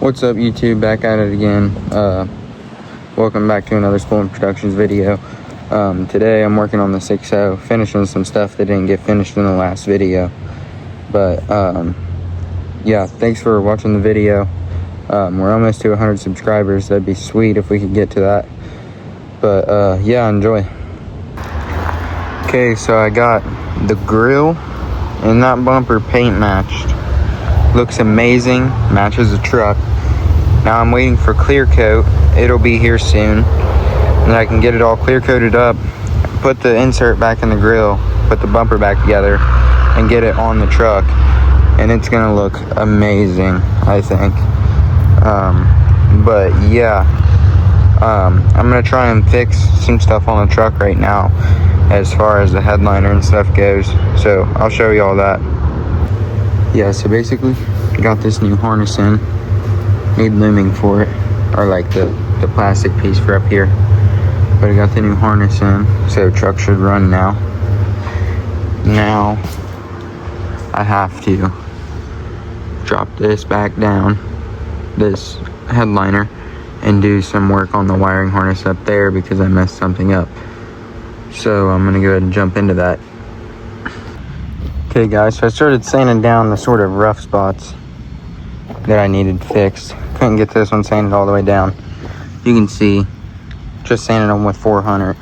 What's up, YouTube? Back at it again. Welcome back to another School and Productions video. Today I'm working on the 6.0, finishing some stuff that didn't get finished in the last video. But yeah, thanks for watching the video. We're almost to 100 subscribers. That'd be sweet if we could get to that. But yeah, enjoy. Okay, so I got the grill and that bumper paint matched. Looks amazing, matches the truck. Now I'm waiting for clear coat. It'll be here soon. And I can get it all clear coated up, put the insert back in the grill, put the bumper back together, and get it on the truck. And it's gonna look amazing, I think. But yeah, I'm gonna try and fix some stuff on the truck right now as far as the headliner and stuff goes. So I'll show you all that. Yeah, so basically, got this new harness in. Need looming for it, or like the plastic piece for up here. But I got the new harness in, so truck should run now. Now, I have to drop this back down, this headliner, and do some work on the wiring harness up there because I messed something up. So I'm gonna go ahead and jump into that. Okay guys, so I started sanding down the sort of rough spots that I needed fixed. Couldn't get this one sanded all the way down. You can see, just sanded them with 400.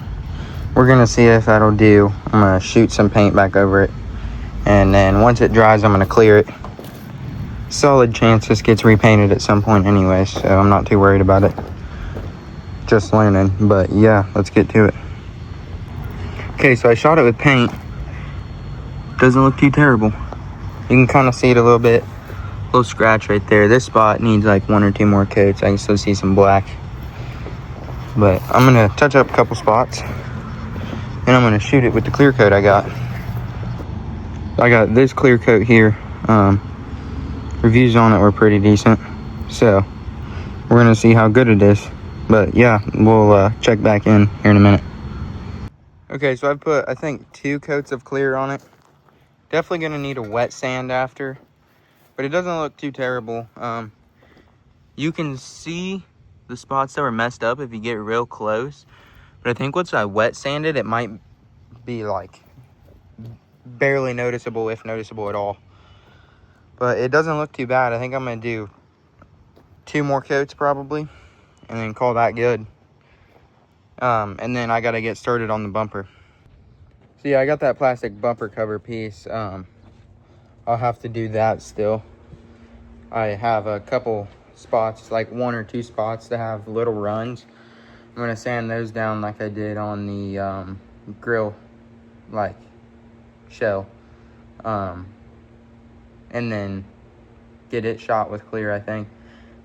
We're gonna see if that'll do. I'm gonna shoot some paint back over it. And then once it dries, I'm gonna clear it. Solid chance this gets repainted at some point anyway, so I'm not too worried about it. Just learning, but yeah, let's get to it. Okay, so I shot it with paint. Doesn't look too terrible. You can kind of see it a little bit. Little scratch right there. This spot needs like 1 or 2 more coats. I can still see some black. But I'm going to touch up a couple spots. And I'm going to shoot it with the clear coat I got. I got this clear coat here. Reviews on it were pretty decent. So, we're going to see how good it is. But yeah, we'll check back in here in a minute. Okay, so I've put, I think, 2 coats of clear on it. Definitely going to need a wet sand after. But it doesn't look too terrible. You can see the spots that were messed up if you get real close. But I think once I wet sanded, it might be like barely noticeable, if noticeable at all. But it doesn't look too bad. I think I'm going to do 2 more coats probably. And then call that good. And then I got to get started on the bumper. So yeah, I got that plastic bumper cover piece. I'll have to do that still. I have a couple spots, like 1 or 2 spots that have little runs. I'm gonna sand those down like I did on the grill, like shell, and then get it shot with clear, I think.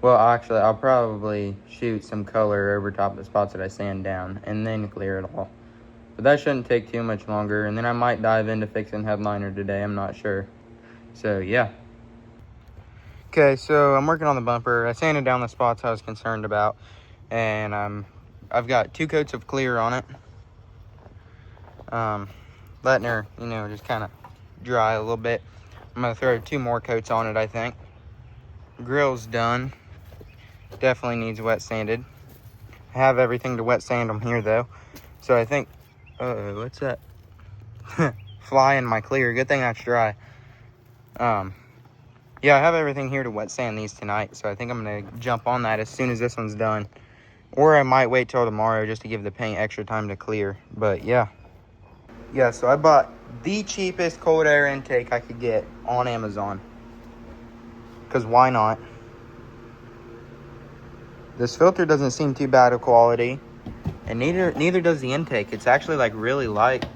Well, actually, I'll probably shoot some color over top of the spots that I sand down and then clear it all. But that shouldn't take too much longer, and then I might dive into fixing headliner today, I'm not sure. So yeah. Okay, so I'm working on the bumper. I sanded down the spots I was concerned about, and I've got 2 coats of clear on it. Letting her, just kind of dry a little bit. I'm gonna throw 2 more coats on it, I think. Grill's done. Definitely needs wet sanded. I have everything to wet sand them here though. So I think, what's that? Fly in my clear. Good thing that's dry. Yeah, I have everything here to wet sand these tonight, so I think I'm going to jump on that as soon as this one's done. Or I might wait till tomorrow just to give the paint extra time to clear. But yeah. Yeah, so I bought the cheapest cold air intake I could get on Amazon. Because why not? This filter doesn't seem too bad of quality. And neither does the intake. It's actually like really light.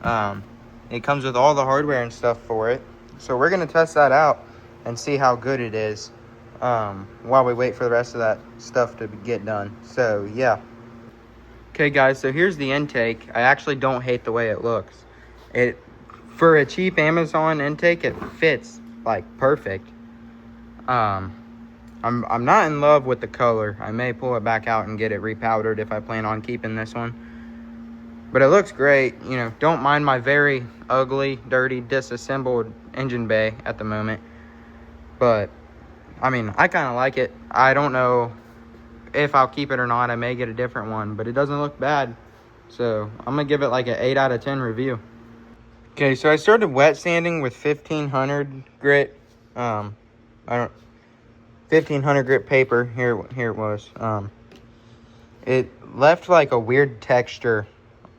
It comes with all the hardware and stuff for it. So we're going to test that out and see how good it is while we wait for the rest of that stuff to get done. So yeah. Okay guys, so here's the intake. I actually don't hate the way it looks. For a cheap Amazon intake, it fits like perfect. I'm not in love with the color. I may pull it back out and get it repowdered if I plan on keeping this one. But it looks great. Don't mind my very ugly, dirty, disassembled engine bay at the moment. But I mean, I kind of like it. I don't know if I'll keep it or not. I may get a different one, but it doesn't look bad. So I'm gonna give it like an 8 out of 10 review. Okay, so I started wet sanding with 1500 grit. I don't 1500 grit paper. Here it was. It left like a weird texture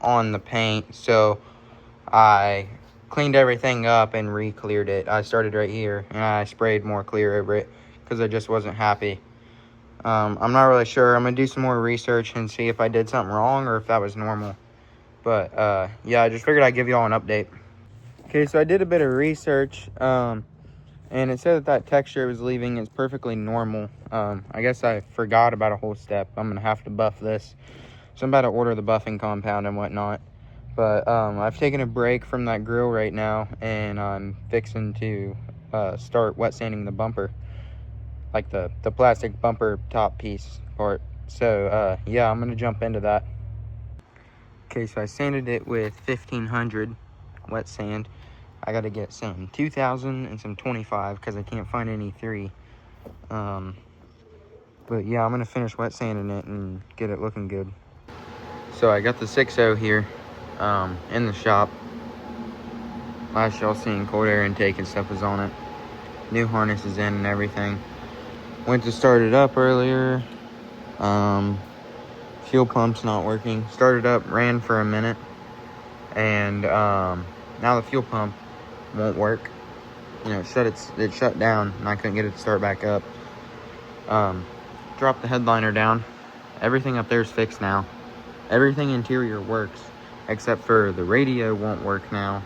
on the paint, so I cleaned everything up and re-cleared it. I started right here and I sprayed more clear over it because I just wasn't happy. I'm not really sure. I'm gonna do some more research and see if I did something wrong or if that was normal. But yeah, I just figured I'd give you all an update. Okay, so I did a bit of research, and it said that texture was leaving is perfectly normal. I guess I forgot about a whole step. I'm gonna have to buff this, so I'm about to order the buffing compound and whatnot. But I've taken a break from that grill right now, and I'm fixing to start wet sanding the bumper, like the plastic bumper top piece part. So yeah, I'm gonna jump into that. Okay, so I sanded it with 1500 wet sand. I gotta get some 2000 and some 25 because I can't find any 3. But yeah, I'm gonna finish wet sanding it and get it looking good. So I got the 6.0 here in the shop. Last y'all seen cold air intake and stuff was on it. New harness is in and everything. Went to start it up earlier. Fuel pump's not working. Started up, ran for a minute, and now the fuel pump won't work. You know, it shut down and I couldn't get it to start back up. Dropped the headliner down. Everything up there is fixed now. Everything interior works except for the radio won't work now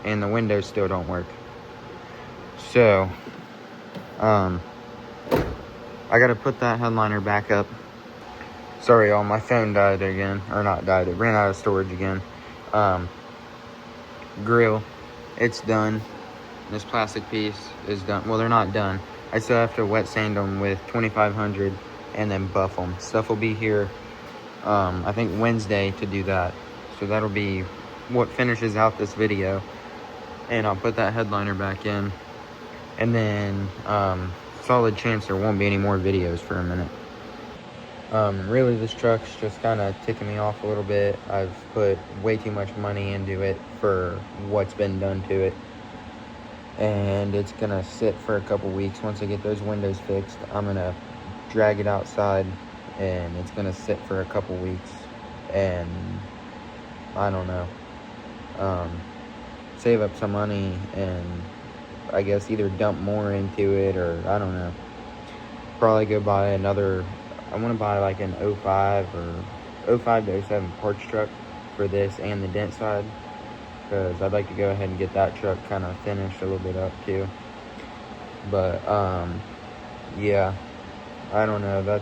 and the windows still don't work. So I gotta put that headliner back up. Sorry y'all, my phone died again. Or not died, it ran out of storage again. Grill, it's done. This plastic piece is done. Well, they're not done. I still have to wet sand them with 2500 and then buff them. Stuff will be here, I think Wednesday to do that. So that'll be what finishes out this video. And I'll put that headliner back in. And then, solid chance there won't be any more videos for a minute. Really, this truck's just kind of ticking me off a little bit. I've put way too much money into it for what's been done to it. And it's gonna sit for a couple weeks. Once I get those windows fixed, I'm gonna drag it outside and it's gonna sit for a couple weeks. And I don't know, save up some money and I guess either dump more into it or I don't know. Probably go buy another. I want to buy like an 05 or 05 to 07 parts truck for this and the dent side, because I'd like to go ahead and get that truck kind of finished a little bit up too. But yeah, I don't know.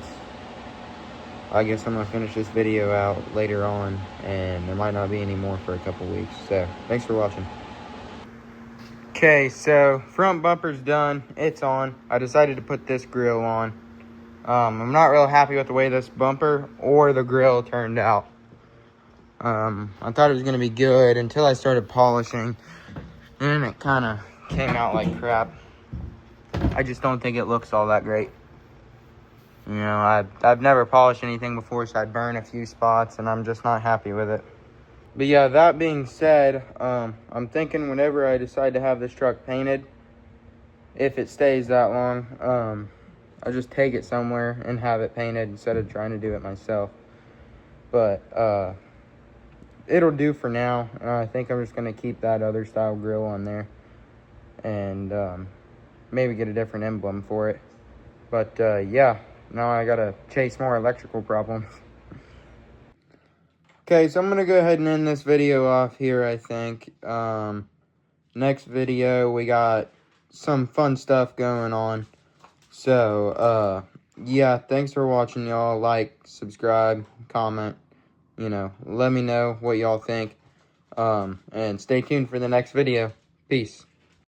I guess I'm gonna finish this video out later on, and there might not be any more for a couple weeks. So thanks for watching. Okay, so front bumper's done. It's on. I decided to put this grill on. I'm not real happy with the way this bumper or the grill turned out. I thought it was going to be good until I started polishing, and it kind of came out like crap. I just don't think it looks all that great. You know, I've never polished anything before, so I burn a few spots, and I'm just not happy with it. But yeah, that being said, I'm thinking whenever I decide to have this truck painted, if it stays that long, I'll just take it somewhere and have it painted instead of trying to do it myself. But it'll do for now. I think I'm just going to keep that other style grill on there and maybe get a different emblem for it. But yeah, now I got to chase more electrical problems. Okay, so I'm going to go ahead and end this video off here, I think. Next video, we got some fun stuff going on. So, yeah, thanks for watching, y'all. Like, subscribe, comment, you know, let me know what y'all think. And stay tuned for the next video. Peace.